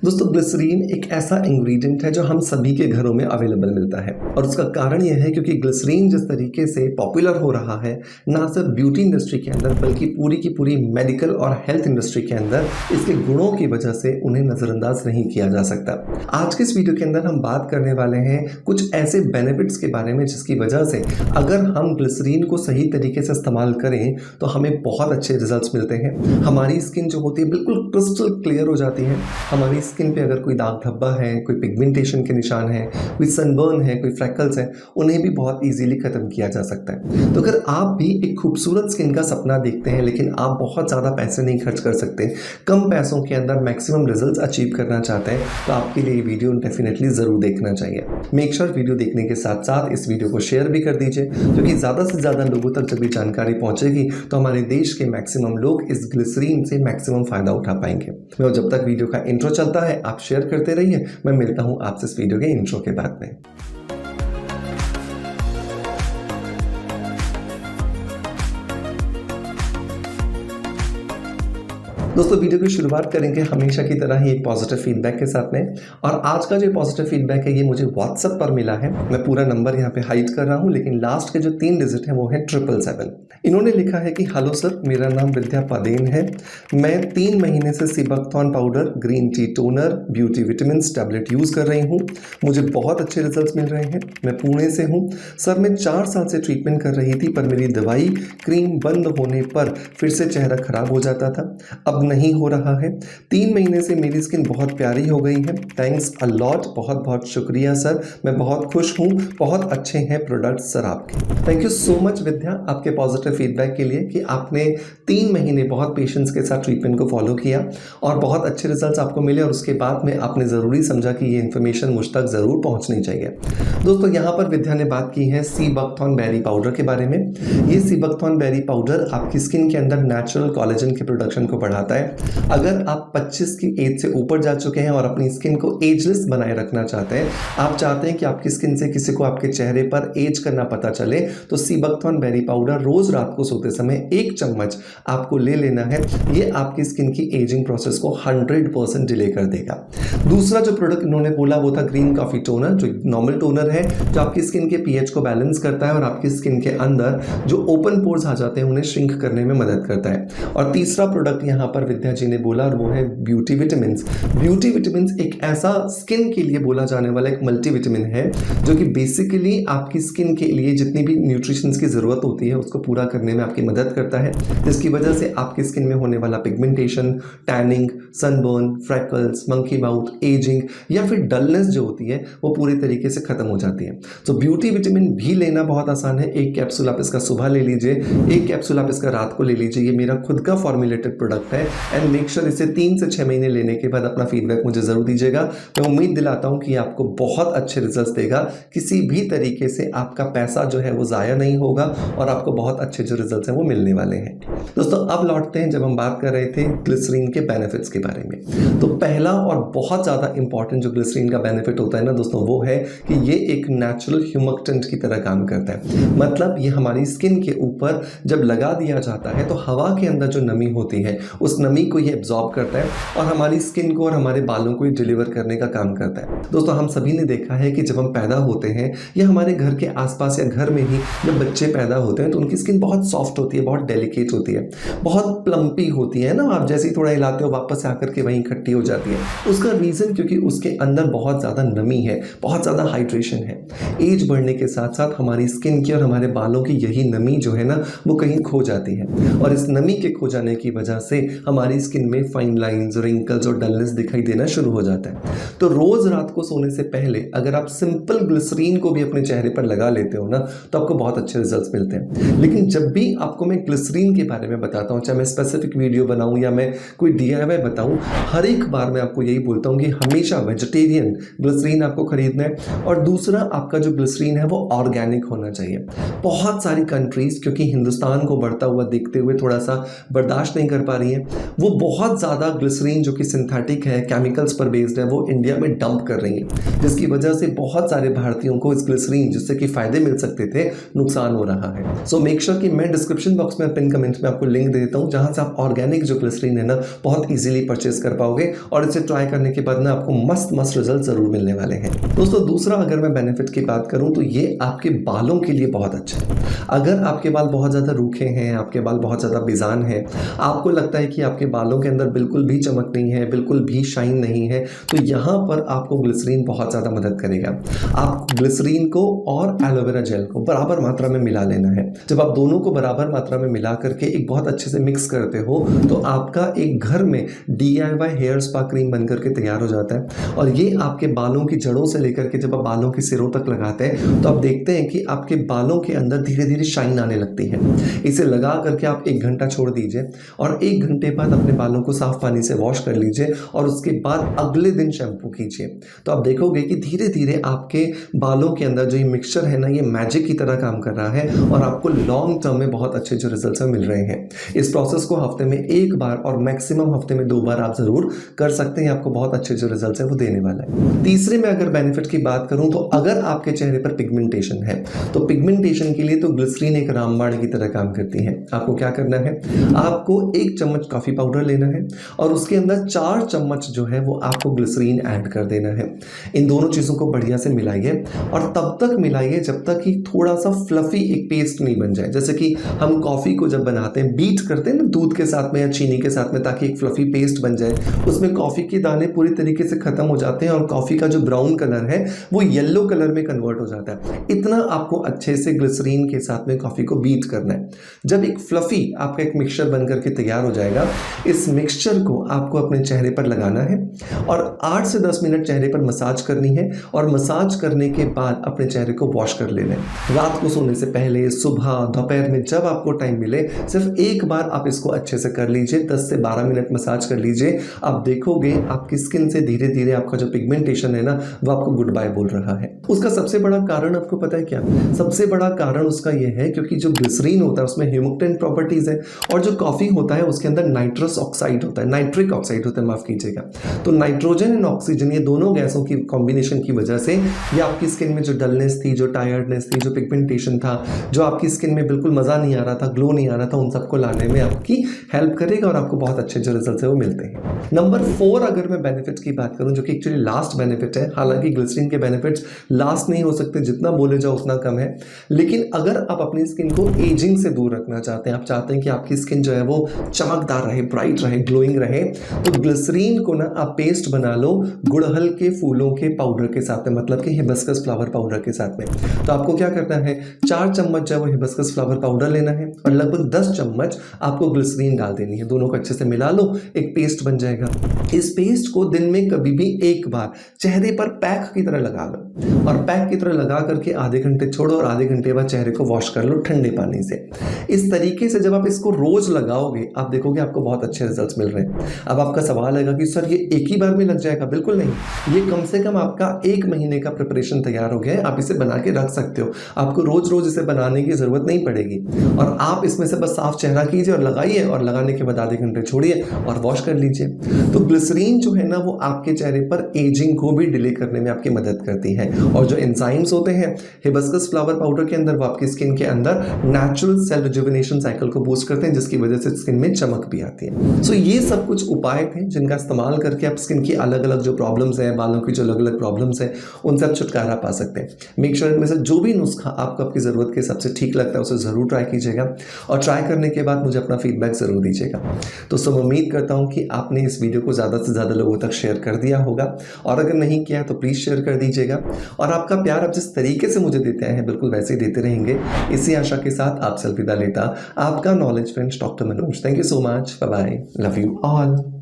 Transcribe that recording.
दोस्तों ग्लिसरीन एक ऐसा इंग्रेडिएंट है जो हम सभी के घरों में अवेलेबल मिलता है और उसका कारण यह है क्योंकि ग्लिसरीन जिस तरीके से पॉपुलर हो रहा है ना सिर्फ ब्यूटी इंडस्ट्री के अंदर बल्कि पूरी की पूरी मेडिकल और हेल्थ इंडस्ट्री के अंदर इसके गुणों की वजह से उन्हें नज़रअंदाज नहीं किया जा सकता। आज के इस वीडियो के अंदर हम बात करने वाले हैं कुछ ऐसे बेनिफिट्स के बारे में जिसकी वजह से अगर हम ग्लिसरीन को सही तरीके से इस्तेमाल करें तो हमें बहुत अच्छे रिजल्ट्स मिलते हैं। हमारी स्किन जो होती है बिल्कुल क्रिस्टल क्लियर हो जाती है। हमारी स्किन पे अगर कोई दाग धब्बा है, कोई पिगमेंटेशन के निशान है, कोई सनबर्न है, कोई फ्रैकल्स है, उन्हें भी बहुत इजीली खत्म किया जा सकता है। तो अगर आप भी एक खूबसूरत स्किन का सपना देखते हैं लेकिन आप बहुत ज़्यादा पैसे नहीं खर्च कर सकते, कम पैसों के अंदर मैक्सिमम रिजल्ट्स अचीव करना चाहते हैं, तो आपके लिए ये वीडियो डेफिनेटली ज़रूर देखना चाहिए। मेक श्योर वीडियो देखने के साथ साथ इस वीडियो को शेयर भी कर दीजिए क्योंकि ज़्यादा से ज़्यादा लोगों तक जब ये जानकारी पहुँचेगी तो हमारे देश के मैक्सिमम लोग इस ग्लिसरीन से मैक्सिमम फ़ायदा उठा पाएंगे। और जब तक वीडियो का इंट्रो चलता है आप शेयर करते रहिए। मैं मिलता हूँ आपसे इस वीडियो के इंट्रो के बाद में। दोस्तों वीडियो की शुरुआत करेंगे हमेशा की तरह ही एक पॉजिटिव फीडबैक के साथ में। और आज का जो पॉजिटिव फीडबैक है ये मुझे व्हाट्सएप पर मिला है। मैं पूरा नंबर यहाँ पे हाइड कर रहा हूँ लेकिन लास्ट के जो 3 डिजिट है वो है 777। इन्होंने लिखा है कि हेलो सर, मेरा नाम विद्या पादेन है। मैं 3 महीने से sea buckthorn powder, green tea toner, beauty vitamin tablet use कर रही हूँ। मुझे बहुत अच्छे रिजल्ट मिल रहे हैं। मैं पुणे से हूँ सर। मैं 4 साल से ट्रीटमेंट कर रही थी पर मेरी दवाई क्रीम बंद होने पर फिर से चेहरा खराब हो जाता था, अब नहीं हो रहा है। 3 महीने से मेरी स्किन बहुत प्यारी हो गई है। थैंक्स अ लॉट, बहुत बहुत शुक्रिया सर। मैं बहुत खुश हूँ। बहुत अच्छे हैं प्रोडक्ट सर आपके। थैंक यू सो मच विद्या आपके पॉजिटिव फीडबैक के लिए कि आपने 3 महीने बहुत पेशेंस के साथ ट्रीटमेंट को फॉलो किया और बहुत अच्छे रिजल्ट्स आपको मिले और उसके बाद में आपने ज़रूरी समझा कि ये इन्फॉर्मेशन मुझ तक ज़रूर पहुँचनी चाहिए। दोस्तों यहाँ पर विद्या ने बात की है सीबकथॉर्न बेरी पाउडर के बारे में। ये सीबकथॉर्न बेरी पाउडर आपकी स्किन के अंदर नेचुरल कोलेजन के प्रोडक्शन को बढ़ाता है। अगर आप 25 की एज से ऊपर जा चुके हैं और अपनी स्किन को एजलेस बनाए रखना चाहते हैं, आप चाहते हैं कि आपकी स्किन से किसी को आपके चेहरे पर एज करना पता चले, तो सीबकथॉर्न बेरी पाउडर रोज रात को सोते समय 1 चम्मच आपको ले लेना है। ये आपकी स्किन की एजिंग प्रोसेस को 100% डिले कर देगा। दूसरा जो प्रोडक्ट इन्होंने बोला वो था ग्रीन कॉफी टोनर, जो नॉर्मल टोनर है जो आपकी स्किन के पीएच को बैलेंस करता है और आपकी स्किन के अंदर जो ओपन पोर्स आ जाते हैं उन्हें श्रिंक करने में मदद करता है। और तीसरा प्रोडक्ट यहाँ पर विद्या जी ने बोला और वो है ब्यूटी विटामिन। ब्यूटी विटामिन एक ऐसा स्किन के लिए बोला जाने वाला एक मल्टीविटामिन है जो कि बेसिकली आपकी स्किन के लिए जितनी भी न्यूट्रिशंस की ज़रूरत होती है उसको पूरा करने में आपकी मदद करता है, जिसकी वजह से आपकी स्किन में होने वाला pigmentation, tanning, sunburn, freckles, monkey mouth, ageing या फिर डलनेस जो होती है वो पूरे तरीके से खत्म हो जाती है। तो ब्यूटी विटामिन भी लेना बहुत आसान है। 1 कैप्सूल आप इसका सुबह ले लीजिए, 1 कैप्सूल आप इसका रात को ले लीजिए। ये मेरा खुद का फॉर्मुलेटेड प्रोडक्ट है एंड मेक श्योर इसे 3 से 6 महीने लेने के बाद अपना फीडबैक मुझे ज़रूर दीजिएगा। मैं उम्मीद दिलाता हूँ कि आपको बहुत अच्छे रिजल्ट्स देगा। किसी भी तरीके से आपका पैसा जो है वो ज़ाया नहीं होगा और आपको बहुत अच्छे जो रिजल्ट्स हैं वो मिलने वाले हैं। दोस्तों अब लौटते हैं जब हम बात कर रहे थे ग्लिसरीन के बेनिफिट्स के बारे में। तो पहला और बहुत ज़्यादा इंपॉर्टेंट जो ग्लिसरीन का बेनिफिट होता है ना दोस्तों, वो है कि ये एक नेचुरल ह्यूमक्टेंट की तरह काम करता है। मतलब ये हमारी स्किन के ऊपर जब लगा दिया जाता है तो हवा के अंदर जो नमी होती है उस नमी को ये एब्जॉर्ब करता है और हमारी स्किन को और हमारे बालों को डिलीवर करने का काम करता है। दोस्तों हम सभी ने देखा है कि जब हम पैदा होते हैं या हमारे घर के आसपास या घर में ही जब बच्चे पैदा होते हैं तो उनकी स्किन बहुत सॉफ्ट होती है, बहुत डेलिकेट होती है, बहुत प्लम्पी होती है ना। आप जैसे ही थोड़ा हिलाते हो वापस आकर के वहीं इकट्ठी हो जाती है। उसका रीज़न क्योंकि उसके अंदर बहुत ज़्यादा नमी है, बहुत ज़्यादा हाइड्रेशन है। एज बढ़ने के साथ साथ हमारी स्किन की और हमारे बालों की यही नमी जो है ना वो कहीं खो जाती है और इस नमी के खो जाने की वजह से हमारी स्किन में फाइन लाइंस, रिंकल्स और डलनेस दिखाई देना शुरू हो जाता है। तो रोज रात को सोने से पहले अगर आप सिंपल ग्लिसरीन को भी अपने चेहरे पर लगा लेते हो ना तो आपको बहुत अच्छे रिजल्ट्स मिलते हैं। लेकिन जब भी आपको मैं ग्लिसरीन के बारे में बताता हूँ, चाहे मैं स्पेसिफिक वीडियो बनाऊँ या मैं कोई DIY बताऊँ, हर एक बार मैं आपको यही बोलता हूँ कि हमेशा वेजिटेरियन ग्लिसरीन आपको खरीदना है और दूसरा आपका जो ग्लिसरीन है वो ऑर्गेनिक होना चाहिए। बहुत सारी कंट्रीज क्योंकि हिंदुस्तान को बढ़ता हुआ देखते हुए थोड़ा सा बर्दाश्त नहीं कर पा रही हैं, वो बहुत ज़्यादा ग्लिसरीन जो कि सिंथेटिक है, केमिकल्स पर बेस्ड है, वो इंडिया में डंप कर रही है, जिसकी वजह से बहुत सारे भारतीयों को इस ग्लिसरीन जिससे कि फ़ायदे मिल सकते थे नुकसान हो रहा है। सो मेक श्योर कि हालांकि मैं डिस्क्रिप्शन बॉक्स में पिन कमेंट में आपको लिंक दे देता हूँ जहाँ से आप ऑर्गेनिक जो ग्लिसरीन है ना बहुत ईजिली परचेज कर पाओगे और इसे ट्राई करने के बाद ना आपको मस्त मस्त रिजल्ट जरूर मिलने वाले हैं। दोस्तों दूसरा अगर मैं बेनिफिट की बात करूँ तो ये आपके बालों के लिए बहुत अच्छा है। अगर आपके बाल बहुत ज़्यादा रूखे हैं, आपके बाल बहुत ज़्यादा बेजान है, आपको लगता है कि आपके बालों के अंदर बिल्कुल भी चमक नहीं है, बिल्कुल भी शाइन नहीं है, तो यहाँ पर आपको ग्लिसरीन बहुत ज़्यादा मदद करेगा। आप ग्लिसरीन को और एलोवेरा जेल को बराबर मात्रा में मिला लेना है। जब आप दोनों को बराबर मात्रा में मिला करके एक बहुत अच्छे से मिक्स करते हो तो आपका एक घर में DIY हेयर स्पा क्रीम बन करके तैयार हो जाता है। और ये आपके बालों की जड़ों से लेकर के जब आप बालों की सिरों तक लगाते हैं तो आप देखते हैं कि आपके बालों के अंदर धीरे धीरे शाइन आने लगती है। इसे लगा करके आप 1 घंटा छोड़ दीजिए और 1 घंटे बाद अपने बालों को साफ पानी से वॉश कर लीजिए और उसके बाद अगले दिन शैम्पू कीजिए। तो आप देखोगे कि धीरे धीरे आपके बालों के अंदर जो ये मिक्सचर है ना ये मैजिक की तरह काम कर रहा है और आपको लॉन्ग टर्म में बहुत अच्छे जो रिजल्ट्स मिल रहे हैं। इस प्रोसेस को हफ्ते में 1 बार और मैक्सिमम हफ्ते में 2 बार आप जरूर कर सकते हैं। आपको बहुत अच्छे जो रिजल्ट्स है वो देने वाला है। तीसरे में अगर बेनिफिट की बात करूं तो अगर आपके चेहरे पर पिगमेंटेशन है तो पिगमेंटेशन के लिए तो ग्लिसरीन एक रामबाण की तरह काम करती है। आपको क्या करना है, आपको 1 चम्मच कॉफी पाउडर लेना है और उसके अंदर 4 चम्मच जो है वो आपको ग्लिसरीन ऐड कर देना है। इन दोनों चीज़ों को बढ़िया से मिलाइए और तब तक मिलाइए जब तक कि थोड़ा सा फ्लफी एक पेस्ट नहीं बन जाए। जैसे कि हम कॉफ़ी को जब बनाते हैं बीट करते हैं ना दूध के साथ में या चीनी के साथ में ताकि एक फ्लफी पेस्ट बन जाए, उसमें कॉफ़ी के दाने पूरी तरीके से ख़त्म हो जाते हैं और कॉफ़ी का जो ब्राउन कलर है वो येलो कलर में कन्वर्ट हो जाता है। इतना आपको अच्छे से ग्लिसरीन के साथ में कॉफ़ी को बीट करना है। जब एक फ्लफी आपका एक मिक्सचर बन करके तैयार हो जाएगा, इस मिक्सचर को आपको अपने चेहरे पर लगाना है और 8 से 10 मिनट चेहरे पर मसाज करनी है और मसाज करने के बाद अपने चेहरे को वॉश कर लेना है। रात को सोने से पहले, सुबह, दोपहर में जब आपको टाइम मिले सिर्फ 1 बार आप इसको अच्छे से कर लीजिए। 10 से 12 मिनट मसाज कर लीजिए। आप देखोगे आपकी स्किन से धीरे धीरे आपका जो पिगमेंटेशन है ना वो आपको गुड बाय बोल रहा है। उसका सबसे बड़ा कारण आपको पता है क्या? सबसे बड़ा कारण उसका यह है क्योंकि जो ग्लिसरीन होता है उसमें ह्यूमिक्टेंट प्रॉपर्टीज है और जो कॉफी होता है उसके अंदर नाइट्रस ऑक्साइड होता है, नाइट्रिक ऑक्साइड होता है, माफ कीजिएगा। तो नाइट्रोजन एंड ऑक्सीजन ये दोनों गैसों की कॉम्बिनेशन की वजह से ये आपकी स्किन में जो डलनेस थी, जो टायर्डनेस थी, जो पिगमेंटेशन था, जो आपकी स्किन में बिल्कुल मजा नहीं आ रहा था, ग्लो नहीं आ रहा था, उन सबको लाने में आपकी हेल्प करेगा और आपको बहुत अच्छे जो रिजल्ट्स है वो मिलते हैं। नंबर 4 अगर मैं बेनिफिट्स की बात करूं जो कि एक्चुअली लास्ट बेनिफिट है, हालांकि ग्लिसरीन के बेनिफिट्स लास्ट नहीं हो सकते, जितना बोले जाओ उतना कम है, लेकिन अगर आप अपनी स्किन को एजिंग से दूर रखना चाहते हैं, आप चाहते हैं कि आपकी स्किन जो है वो चमकदार रहे, ब्राइट रहे, ग्लोइंग रहे, तो ग्लिसरीन को ना आप पेस्ट बना लो गुड़हल के फूलों के पाउडर के साथ में, मतलब कि हिबिस्कस फ्लावर पाउडर के साथ में। तो आपको क्या करना है, 4 चम्मच जो है वो हिबिस्कस फ्लावर पाउडर लेना है और लगभग 10 चम्मच आपको ग्लिसरीन डाल देनी है। दोनों को अच्छे से मिला लो, एक पेस्ट बन जाएगा। इस पेस्ट को दिन में कभी भी 1 बार चेहरे पर पैक की तरह लगा लो और पैक की तरह लगा करके आधे घंटे छोड़ो और आधे घंटे बाद चेहरे को वॉश कर लो ठंडे पानी से। इस तरीके से जब आप इसको रोज लगाओगे आप देखोगे आपको बहुत अच्छे रिजल्ट्स मिल रहे हैं। अब आपका सवाल है कि सर ये एक ही बार में लग जाएगा? बिल्कुल नहीं, ये कम से कम आपका 1 महीने का प्रिपरेशन तैयार हो गया है। आप इसे बना के रख सकते हो, आपको रोज रोज इसे बनाने की जरूरत नहीं पड़ेगी और आप इसमें से बस साफ चेहरा कीजिए और लगाइए और लगाने के बाद आधे घंटे छोड़िए और वॉश कर लीजिए। तो ग्लिसरीन जो है ना वो आपके चेहरे पर एजिंग को भी डिले करने में आपकी मदद करती है और जो एंजाइम्स होते हैं हिबिस्कस फ्लावर पाउडर के अंदर वो आपकी स्किन के अंदर नेचुरल सेल रिजुविनेशन साइकिल को बूस्ट करते हैं जिसकी वजह से स्किन में चमक भी आती है। सो ये सब कुछ उपाय थे जिनका इस्तेमाल करके आप स्किन की अलग अलग जो प्रॉब्लम्स हैं, बालों की जो अलग अलग प्रॉब्लम्स हैं, उनसे आप छुटकारा पा सकते हैं। मेक श्योर इनमें से जो भी नुस्खा आपको आपकी ज़रूरत के हिसाब से ठीक लगता है उसे ज़रूर ट्राई कीजिएगा और ट्राई करने के बाद मुझे अपना फीडबैक ज़रूर दीजिएगा। तो सब उम्मीद करता हूँ कि आपने इस वीडियो को ज़्यादा से ज़्यादा लोगों तक शेयर कर दिया होगा और अगर नहीं किया तो प्लीज़ शेयर कर दीजिएगा और आपका प्यार आप जिस तरीके से मुझे देते हैं बिल्कुल वैसे ही देते रहेंगे। इसी आशा के साथ आपसे अलविदा लेता आपका knowledge friend doctor Manoj. Thank you so much, bye bye, love you all.